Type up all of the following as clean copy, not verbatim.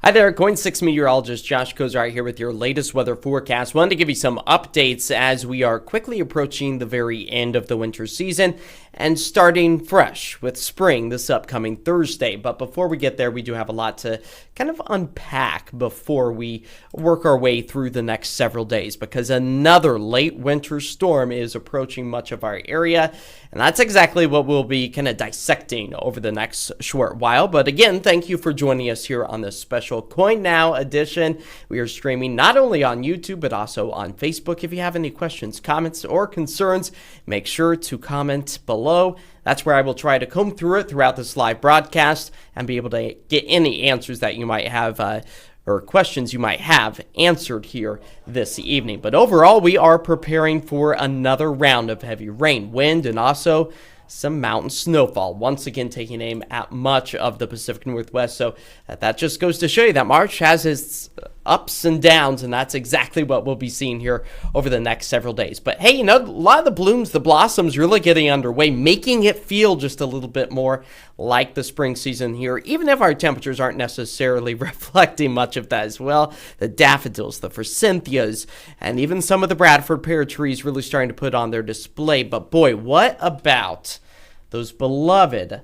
Hi there, KOIN 6 meteorologist Josh Cozart here with your latest weather forecast. Wanted to give you some updates as we are quickly approaching the very end of the winter season and starting fresh with spring this upcoming Thursday. But before we get there, we do have a lot to kind of unpack before we work our way through the next several days, because another late winter storm is approaching much of our area, and that's exactly what we'll be kind of dissecting over the next short while. But again, thank you for joining us here on this special KOIN Now edition. We are streaming not only on YouTube, but also on Facebook. If you have any questions, comments, or concerns, make sure to comment below. That's where I will try to comb through it throughout this live broadcast and be able to get any answers that you might have or questions you might have answered here this evening. But overall, we are preparing for another round of heavy rain, wind, and also some mountain snowfall, once again taking aim at much of the Pacific Northwest. So that just goes to show you that March has its ups and downs, and that's exactly what we'll be seeing here over the next several days. But hey, a lot of the blooms, the blossoms really getting underway, making it feel just a little bit more like the spring season here, even if our temperatures aren't necessarily reflecting much of that as well. The daffodils, the forsythias, and even some of the Bradford pear trees really starting to put on their display. But boy, what about those beloved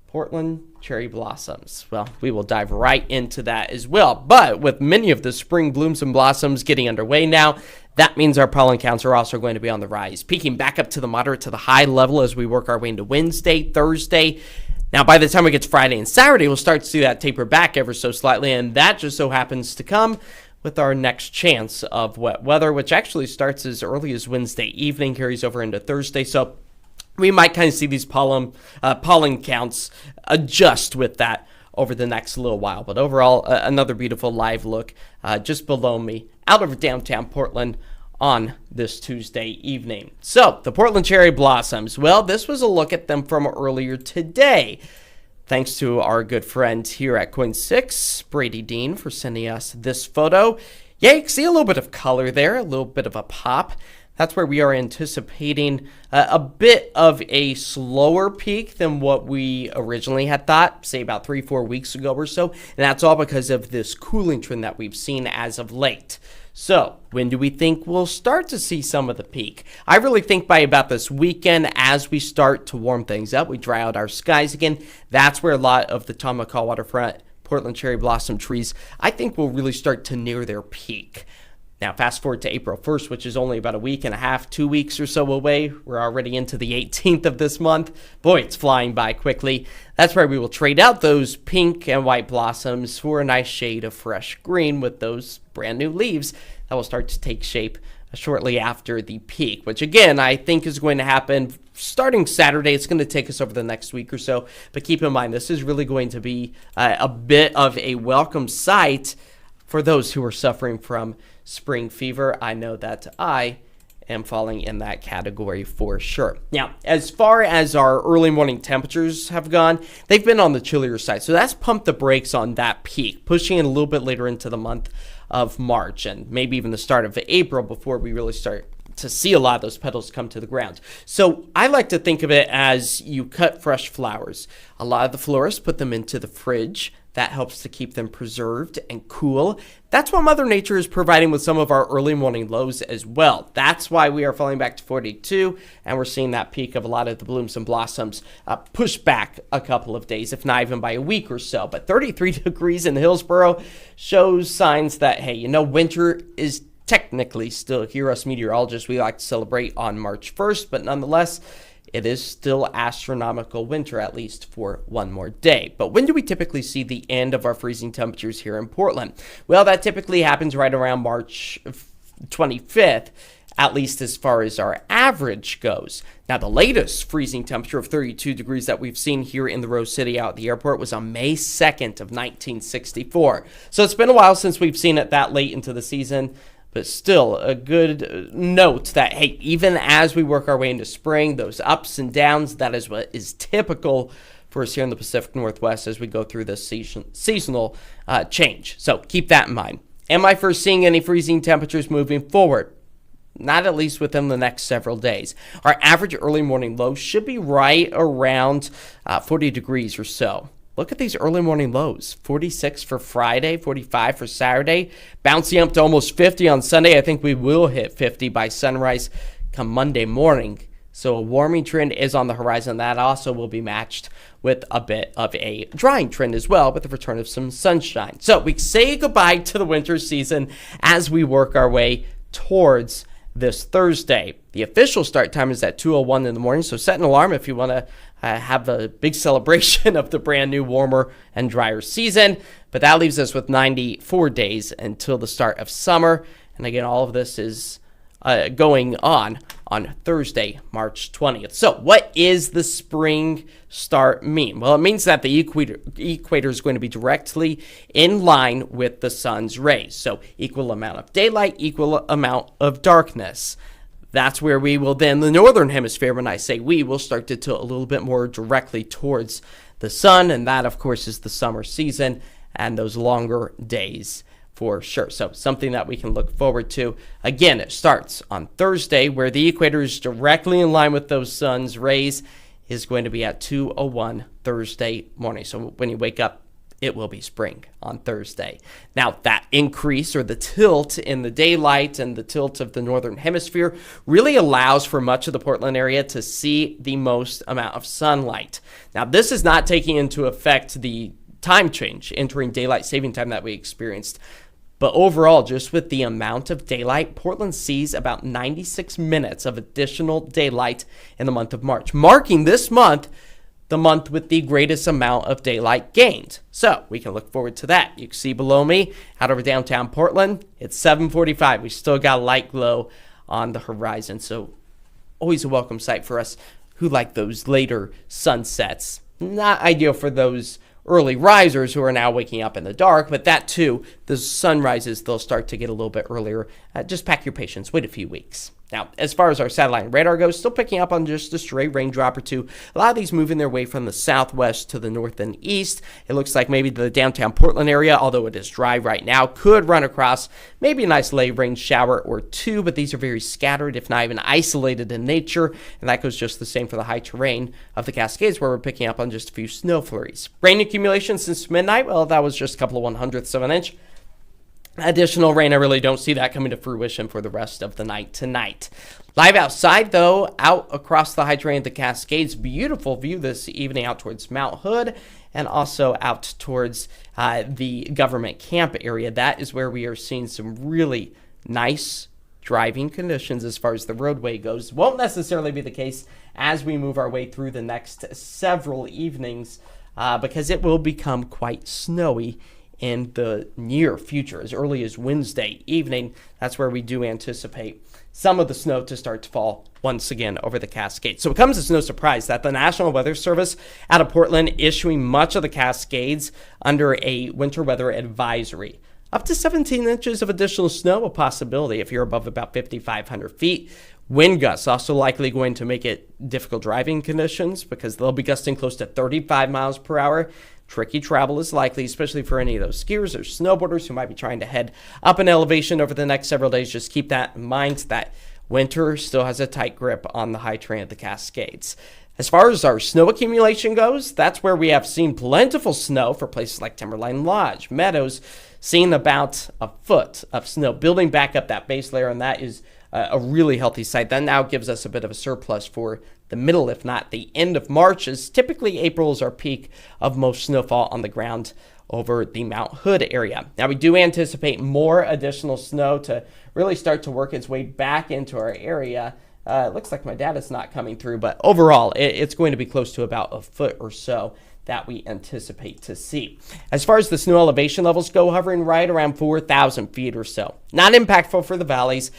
Portland cherry blossoms? Well, we will dive right into that as well. But with many of the spring blooms and blossoms getting underway now, that means our pollen counts are also going to be on the rise, peaking back up to the moderate to the high level as we work our way into Wednesday, Thursday. Now, by the time we get to Friday and Saturday, we'll start to see that taper back ever so slightly, and that just so happens to come with our next chance of wet weather, which actually starts as early as Wednesday evening, carries over into Thursday. So we might kind of see these pollen counts adjust with that over the next little while. But overall, another beautiful live look just below me out of downtown Portland on this Tuesday evening. So the Portland cherry blossoms, well, this was a look at them from earlier today. Thanks to our good friend here at KOIN 6, Brady Dean, for sending us this photo. Yeah, you can see a little bit of color there, a little bit of a pop. That's where we are anticipating a bit of a slower peak than what we originally had thought, say about 3-4 weeks ago or so. And that's all because of this cooling trend that we've seen as of late. So when do we think we'll start to see some of the peak? I really think by about this weekend, as we start to warm things up, we dry out our skies again. That's where a lot of the Tom McCall waterfront Portland cherry blossom trees, I think, will really start to near their peak. Now, fast forward to April 1st, which is only about a week and a half, 2 weeks or so away. We're already into the 18th of this month. Boy, it's flying by quickly. That's where we will trade out those pink and white blossoms for a nice shade of fresh green with those brand new leaves that will start to take shape shortly after the peak, which again, I think is going to happen starting Saturday. It's going to take us over the next week or so. But keep in mind, this is really going to be a bit of a welcome sight for those who are suffering from spring fever. I know that I am falling in that category for sure. Now, as far as our early morning temperatures have gone, they've been on the chillier side. So that's pumped the brakes on that peak, pushing it a little bit later into the month of March and maybe even the start of April before we really start to see a lot of those petals come to the ground. So I like to think of it as you cut fresh flowers. A lot of the florists put them into the fridge. That helps to keep them preserved and cool. That's what Mother Nature is providing with some of our early morning lows as well. That's why we are falling back to 42, and we're seeing that peak of a lot of the blooms and blossoms push back a couple of days, if not even by a week or so. But 33 degrees in Hillsboro shows signs that, hey, winter is technically still here. Us meteorologists, we like to celebrate on March 1st, but nonetheless, it is still astronomical winter, at least for one more day. But when do we typically see the end of our freezing temperatures here in Portland? Well, that typically happens right around March 25th, at least as far as our average goes. Now, the latest freezing temperature of 32 degrees that we've seen here in the Rose City out at the airport was on May 2nd of 1964. So it's been a while since we've seen it that late into the season. But still, a good note that, hey, even as we work our way into spring, those ups and downs, that is what is typical for us here in the Pacific Northwest as we go through this seasonal change. So keep that in mind. Am I foreseeing any freezing temperatures moving forward? Not at least within the next several days. Our average early morning low should be right around 40 degrees or so. look at these early morning lows. 46 for Friday, 45 for Saturday, bouncing up to almost 50 on Sunday. I think we will hit 50 by sunrise come Monday morning. So a warming trend is on the horizon. That also will be matched with a bit of a drying trend as well, with the return of some sunshine. So we say goodbye to the winter season as we work our way towards this Thursday. The official start time is at 2:01 in the morning, so set an alarm if you want to have a big celebration of the brand new warmer and drier season. But that leaves us with 94 days until the start of summer. And again, all of this is going on Thursday, March 20th. So what is the spring start mean? Well, it means that the equator is going to be directly in line with the sun's rays. So equal amount of daylight, equal amount of darkness. That's where we will then, the northern hemisphere, when I say we, will start to tilt a little bit more directly towards the sun. And that, of course, is the summer season and those longer days for sure. So something that we can look forward to. Again, it starts on Thursday, where the equator is directly in line with those sun's rays, is going to be at 2:01 Thursday morning. So when you wake up, it will be spring on Thursday. Now, that increase or the tilt in the daylight and the tilt of the northern hemisphere really allows for much of the Portland area to see the most amount of sunlight. Now, this is not taking into effect the time change entering daylight saving time that we experienced. But overall, just with the amount of daylight, Portland sees about 96 minutes of additional daylight in the month of March, marking this month the month with the greatest amount of daylight gained. So we can look forward to that. You can see below me out over downtown Portland, it's 7:45. We still got a light glow on the horizon. So always a welcome sight for us who like those later sunsets. Not ideal for those early risers who are now waking up in the dark, but that too, the sunrises, they'll start to get a little bit earlier. Just pack your patience, wait a few weeks. Now, as far as our satellite and radar goes, still picking up on just a stray raindrop or two. A lot of these moving their way from the southwest to the north and east. It looks like maybe the downtown Portland area, although it is dry right now, could run across maybe a nice late rain shower or two, but these are very scattered, if not even isolated in nature, and that goes just the same for the high terrain of the Cascades, where we're picking up on just a few snow flurries. Rain accumulation since midnight, well, that was just a couple of 1/100ths of an inch. Additional rain, I really don't see that coming to fruition for the rest of the night tonight. Live outside, though, out across the high terrain of the Cascades. Beautiful view this evening out towards Mount Hood and also out towards the government camp area. That is where we are seeing some really nice driving conditions as far as the roadway goes. Won't necessarily be the case as we move our way through the next several evenings because it will become quite snowy in the near future, as early as Wednesday evening. That's where we do anticipate some of the snow to start to fall once again over the Cascades. So it comes as no surprise that the National Weather Service out of Portland issuing much of the Cascades under a winter weather advisory. Up to 17 inches of additional snow, a possibility if you're above about 5,500 feet. Wind gusts also likely going to make it difficult driving conditions because they'll be gusting close to 35 miles per hour. Tricky travel is likely, especially for any of those skiers or snowboarders who might be trying to head up in elevation over the next several days. Just keep that in mind that winter still has a tight grip on the high terrain of the Cascades. As far as our snow accumulation goes, that's where we have seen plentiful snow for places like Timberline Lodge, Meadows, seeing about a foot of snow building back up that base layer, and that is a really healthy sight. That now gives us a bit of a surplus for the middle, if not the end of March, as typically April is our peak of most snowfall on the ground over the Mount Hood area. Now, we do anticipate more additional snow to really start to work its way back into our area. It looks like my data's not coming through, but overall, it's going to be close to about a foot or so that we anticipate to see. As far as the snow elevation levels go, hovering right around 4,000 feet or so. Not impactful for the valleys,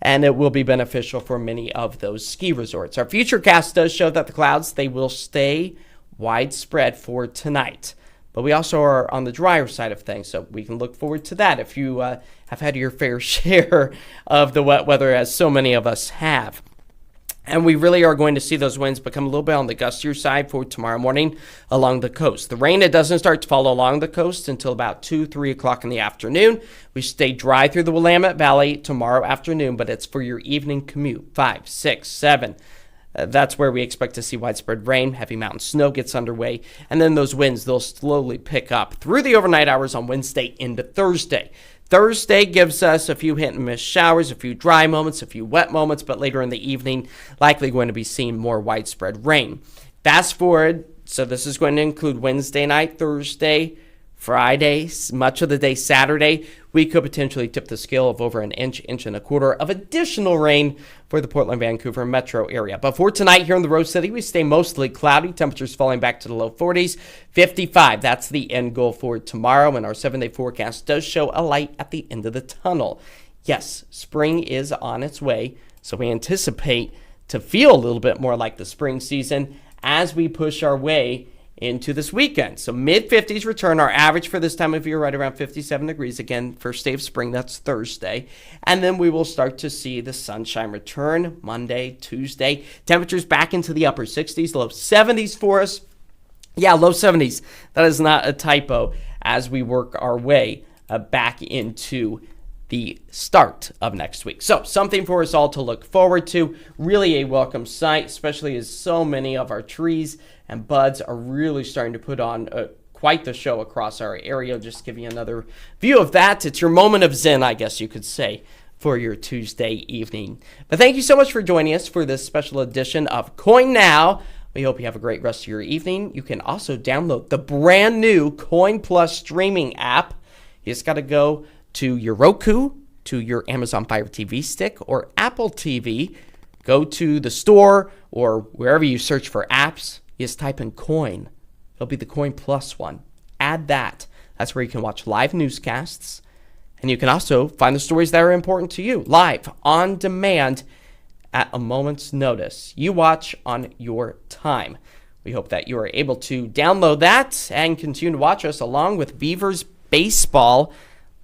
and it will be beneficial for many of those ski resorts. Our futurecast does show that the clouds, they will stay widespread for tonight. But we also are on the drier side of things, so we can look forward to that if you have had your fair share of the wet weather, as so many of us have. And we really are going to see those winds become a little bit on the gustier side for tomorrow morning along the coast. The rain, it doesn't start to fall along the coast until about 2, 3 o'clock in the afternoon. We stay dry through the Willamette Valley tomorrow afternoon, but it's for your evening commute, 5, 6, 7. That's where we expect to see widespread rain, heavy mountain snow gets underway, and then those winds, they'll slowly pick up through the overnight hours on Wednesday into Thursday. Thursday gives us a few hit and miss showers, a few dry moments, a few wet moments, but later in the evening, likely going to be seeing more widespread rain. Fast forward, so this is going to include Wednesday night, Thursday, Friday, much of the day Saturday. We could potentially tip the scale of over an inch, inch and a quarter of additional rain for the Portland, Vancouver metro area. But for tonight here in the Rose City, we stay mostly cloudy. Temperatures falling back to the low 40s. 55, that's the end goal for tomorrow. And our 7-day forecast does show a light at the end of the tunnel. Yes, spring is on its way. So we anticipate to feel a little bit more like the spring season as we push our way into this weekend. So mid-50s return. Our average for this time of year right around 57 degrees. Again, first day of spring, that's Thursday. And then we will start to see the sunshine return Monday, Tuesday. Temperatures back into the upper 60s, low 70s for us. Yeah, low 70s. That is not a typo as we work our way back into the start of next week. So something for us all to look forward to. Really a welcome sight, especially as so many of our trees and buds are really starting to put on quite the show across our area. Just give you another view of that. It's your moment of zen, I guess you could say, for your Tuesday evening. But thank you so much for joining us for this special edition of KOIN Now. We hope you have a great rest of your evening. You can also download the brand new KOIN Plus streaming app. You just got to go to your Roku, to your Amazon Fire TV stick, or Apple TV. Go to the store or wherever you search for apps. You just type in KOIN. It'll be the KOIN Plus one. Add that. That's where you can watch live newscasts. And you can also find the stories that are important to you live, on demand, at a moment's notice. You watch on your time. We hope that you are able to download that and continue to watch us along with Beavers Baseball.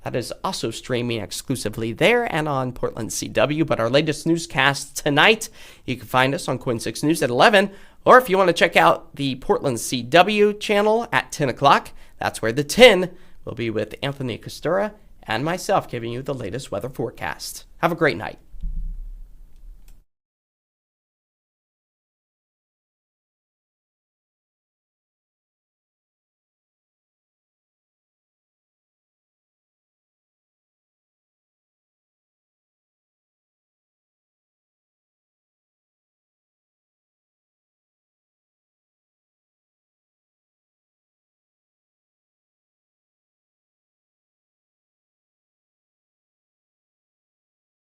That is also streaming exclusively there and on Portland CW. But our latest newscast tonight, you can find us on KOIN 6 News at 11. Or if you want to check out the Portland CW channel at 10 o'clock, that's where the 10 will be with Anthony Costura and myself giving you the latest weather forecast. Have a great night.